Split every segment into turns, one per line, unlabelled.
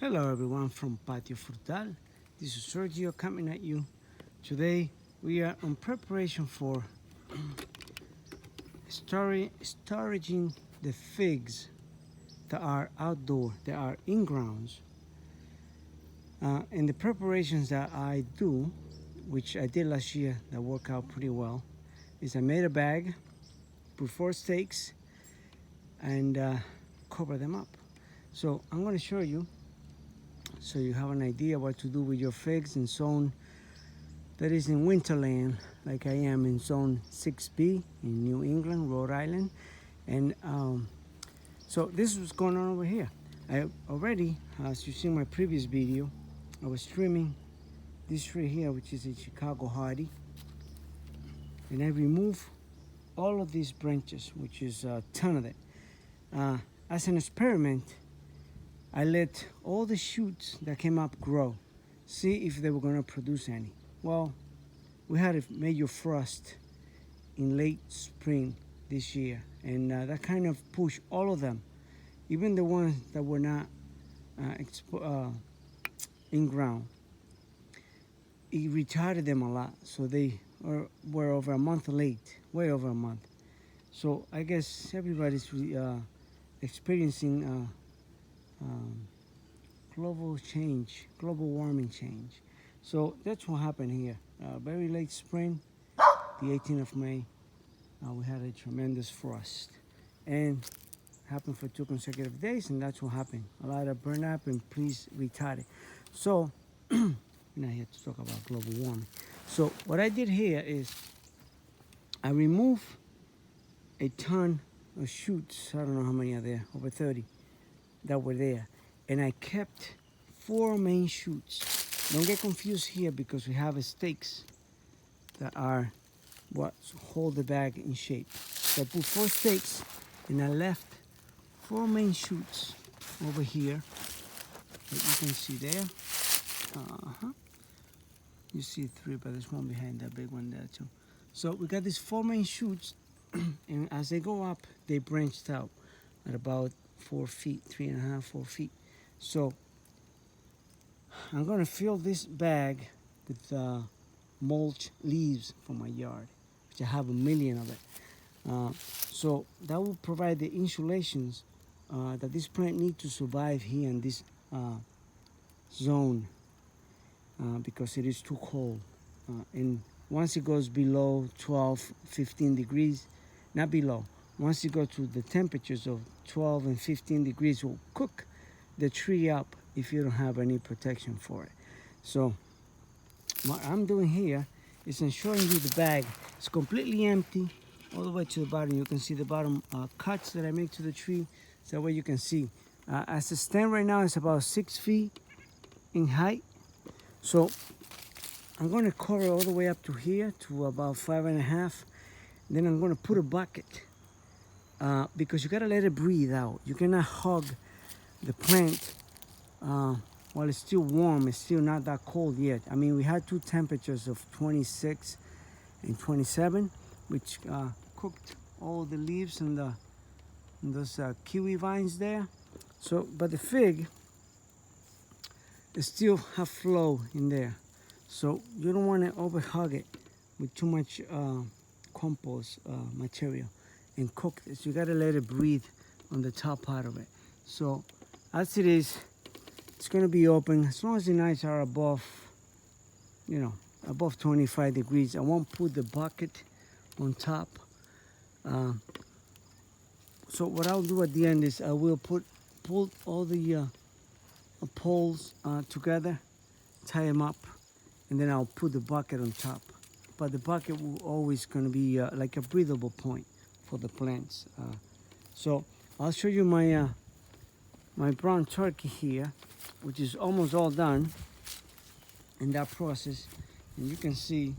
Hello everyone from Patio Frutal. This is Sergio coming at you. Today we are on preparation for storaging the figs that are outdoor, that are in grounds. And the preparations that I do, which I did last year that worked out pretty well, is I made a bag, put 4 stakes, and cover them up. So I'm going to show you so you have an idea what to do with your figs in zone that is in winterland, like I am in zone 6B in New England, Rhode Island. And so this is what's going on over here. I already, as you see in my previous video, I was trimming this tree here, which is a Chicago Hardy, and I remove all of these branches, which is a ton of it. As an experiment, I let all the shoots that came up grow, see if they were going to produce any. Well, we had a major frost in late spring this year, and that kind of pushed all of them, even the ones that were not in ground. It retarded them a lot, so they were over a month late, way over a month. So I guess everybody's experiencing global warming change. So that's what happened here. Very late spring, the 18th of May, we had a tremendous frost, and happened for 2 consecutive days, and that's what happened. A lot of burn up and please retarded. So we're not here to talk about global warming. So what I did here is I removed a ton of shoots. I don't know how many are there, over 30 that were there, and I kept 4 main shoots. Don't get confused here because we have stakes that are what hold the bag in shape. So I put 4 stakes and I left 4 main shoots over here that you can see there. You see 3, but there's one behind that big one there too. So we got these 4 main shoots, and as they go up, they branched out at about 4 feet, 3.5, 4 feet. So I'm gonna fill this bag with mulch leaves from my yard, which I have a million of it. So that will provide the insulations that this plant needs to survive here in this zone because it is too cold. And once it goes below 12, 15 degrees, not below, once you go to the temperatures of 12 and 15 degrees, will cook the tree up if you don't have any protection for it. So what I'm doing here is I'm showing you the bag. It's completely empty all the way to the bottom. You can see the bottom cuts that I make to the tree. So that way you can see. As it stands right now, it's about 6 feet in height. So I'm going to cover all the way up to here to about 5.5. Then I'm going to put a bucket because you got to let it breathe out. You cannot hug the plant while it's still warm. It's still not that cold yet. I mean, we had 2 temperatures of 26 and 27, which cooked all the leaves and those kiwi vines there. So, but the fig is still have flow in there. So you don't want to overhug it with too much compost material and cook this. You got to let it breathe on the top part of it. So as it is, it's going to be open as long as the nights are above, above 25 degrees. I won't put the bucket on top. So what I'll do at the end is I will pull all the poles together, tie them up, and then I'll put the bucket on top. But the bucket will always going to be like a breathable point for the plants. So I'll show you my my brown turkey here, which is almost all done in that process. And you can see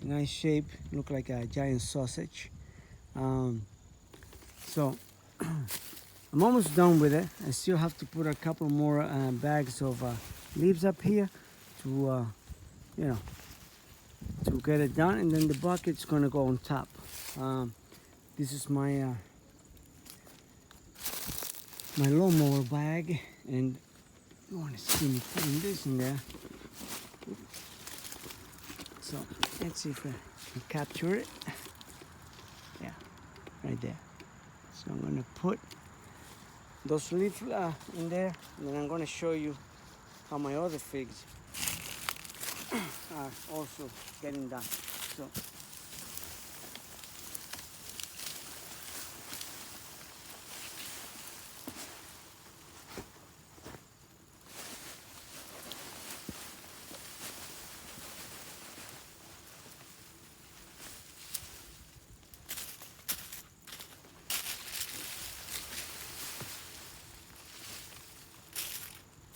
a nice shape, look like a giant sausage. So I'm almost done with it. I still have to put a couple more bags of leaves up here to to get it done, and then the bucket's gonna go on top. This is my my lawnmower bag, and You want to see me putting this in there. So let's see if I can capture it. Yeah, right there. So I'm gonna put those leaves in there, and then I'm gonna show you how my other figs are also getting done. So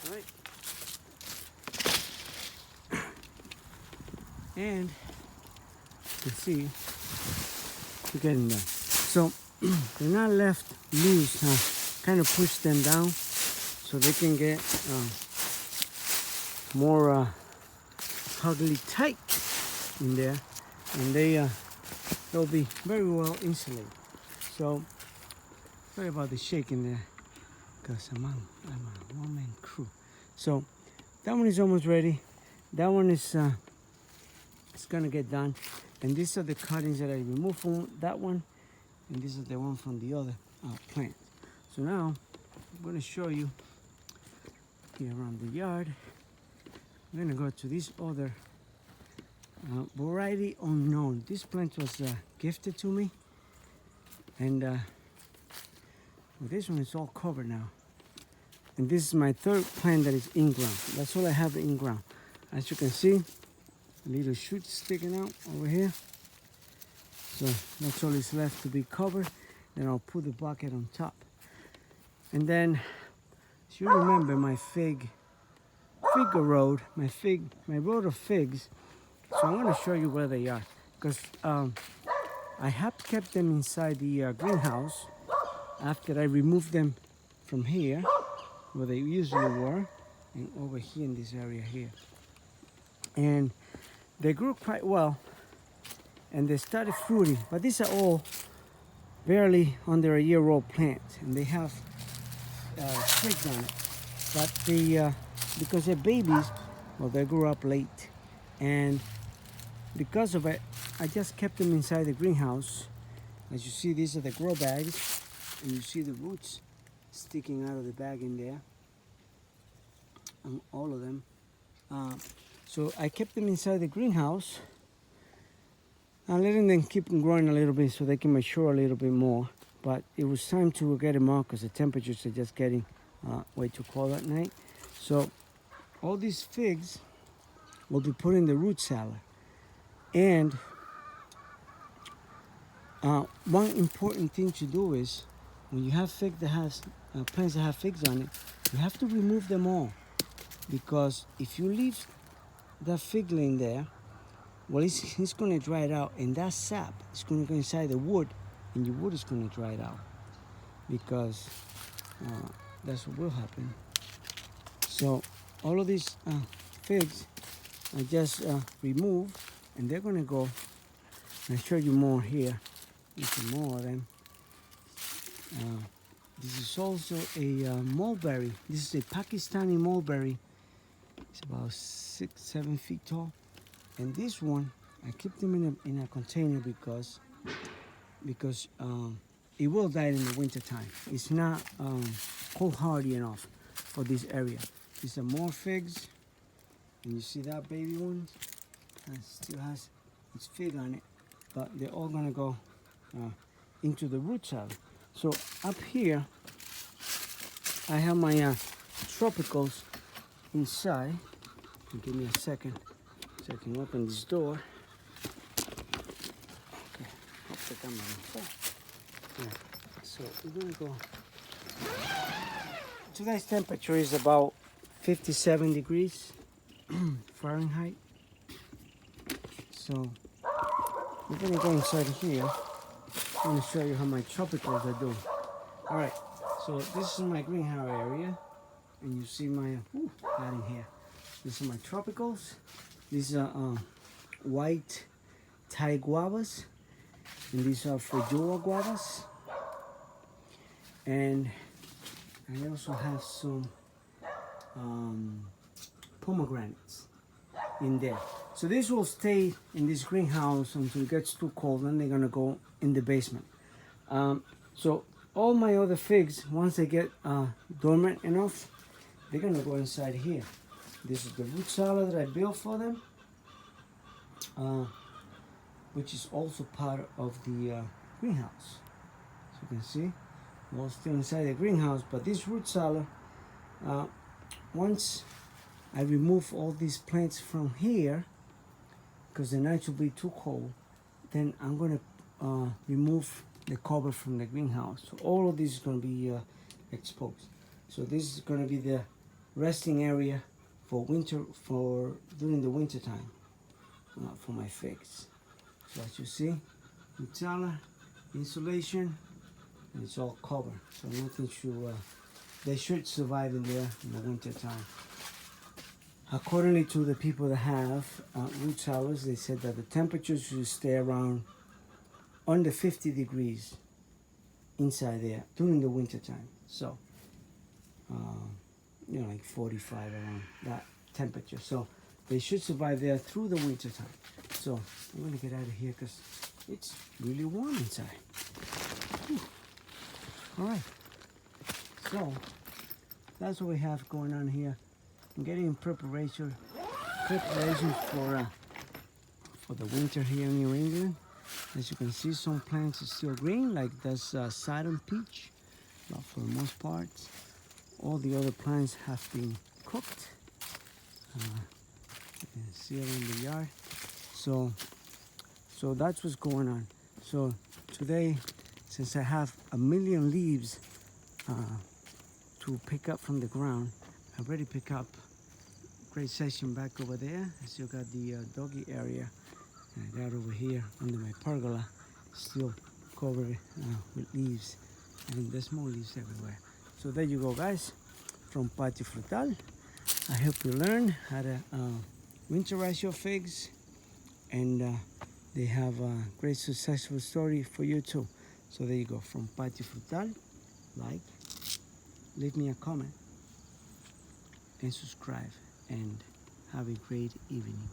all right. And you can see we're getting done. So they're not left loose. Kind of push them down so they can get more hardly tight in there, and they'll be very well insulated. So sorry about the shaking there, because I'm a one-man crew. So that one is almost ready. That one is it's gonna get done, and these are the cuttings that I removed from that one, and this is the one from the other plant. So now I'm gonna show you here around the yard. I'm gonna go to this other variety unknown. This plant was gifted to me, and well, this one is all covered now. And this is my third plant that is ingrown. That's all I have ingrown. As you can see, little shoots sticking out over here. So that's all is left to be covered. Then I'll put the bucket on top. And then, as you remember, my fig road, my road of figs. So I'm going to show you where they are, because I have kept them inside the greenhouse after I removed them from here, where they usually were, and over here in this area here. And they grew quite well, and they started fruiting, but these are all barely under a year-old plants, and they have figs on it. But because they're babies, well, they grew up late, and because of it, I just kept them inside the greenhouse. As you see, these are the grow bags, and you see the roots sticking out of the bag in there, all of them. So I kept them inside the greenhouse. I'm letting them keep growing a little bit so they can mature a little bit more. But it was time to get them out because the temperatures are just getting way too cold at night. So all these figs will be put in the root cellar. And one important thing to do is, when you have fig that has plants that have figs on it, you have to remove them all, because if you leave that fig laying there, well, it's going to dry it out, and that sap is going to go inside the wood, and your wood is going to dry it out, because that's what will happen. So all of these figs I just remove, and they're going to go. I'll show you more here. Some more of them. This is also a mulberry. This is a Pakistani mulberry. It's about 6-7 feet tall. And this one, I keep them in a container because it will die in the winter time. It's not cold hardy enough for this area. These are more figs, and you see that baby one? It still has its fig on it, but they're all gonna go into the root cellar. So up here, I have my tropicals inside. Give me a second so I can open this door. Okay, hope the camera won't fall. Yeah. So we're gonna go. Today's temperature is about 57 degrees Fahrenheit. So we're gonna go inside here. I'm gonna show you how my tropicals are doing. All right, so this is my greenhouse area, and you see my got in here. These are my tropicals. These are white Thai guavas, and these are Frijua guavas. And I also have some pomegranates in there. So this will stay in this greenhouse until it gets too cold, and they're gonna go in the basement. So all my other figs, once they get dormant enough, they're gonna go inside here. This is the root cellar that I built for them, which is also part of the greenhouse. So you can see, all still inside the greenhouse. But this root cellar, once I remove all these plants from here, because the nights will be too cold, then I'm gonna remove the cover from the greenhouse. So all of this is gonna be exposed. So this is gonna be the resting area for winter, for during the winter time, for my figs. So as you see, root cellar, insulation, and it's all covered. So nothing should, they should survive in there in the winter time. Accordingly to the people that have root cellars, they said that the temperature should stay around under 50 degrees inside there during the winter time. So, like 45 around that temperature. So they should survive there through the winter time. So I'm gonna get out of here because it's really warm inside. Whew. All right. So that's what we have going on here. I'm getting in preparations for the winter here in New England. As you can see, some plants are still green, like this Sidon peach, but for the most part, all the other plants have been cooked. You can see it in the yard. So that's what's going on. So today, since I have 1,000,000 leaves to pick up from the ground, I already picked up great section back over there. I still got the doggy area. And I got over here under my pergola, still covered with leaves, and there's more leaves everywhere. So there you go, guys, from Patio Frutal. I hope you learn how to winterize your figs, and they have a great successful story for you too. So there you go, from Patio Frutal. Like, leave me a comment, and subscribe, and have a great evening.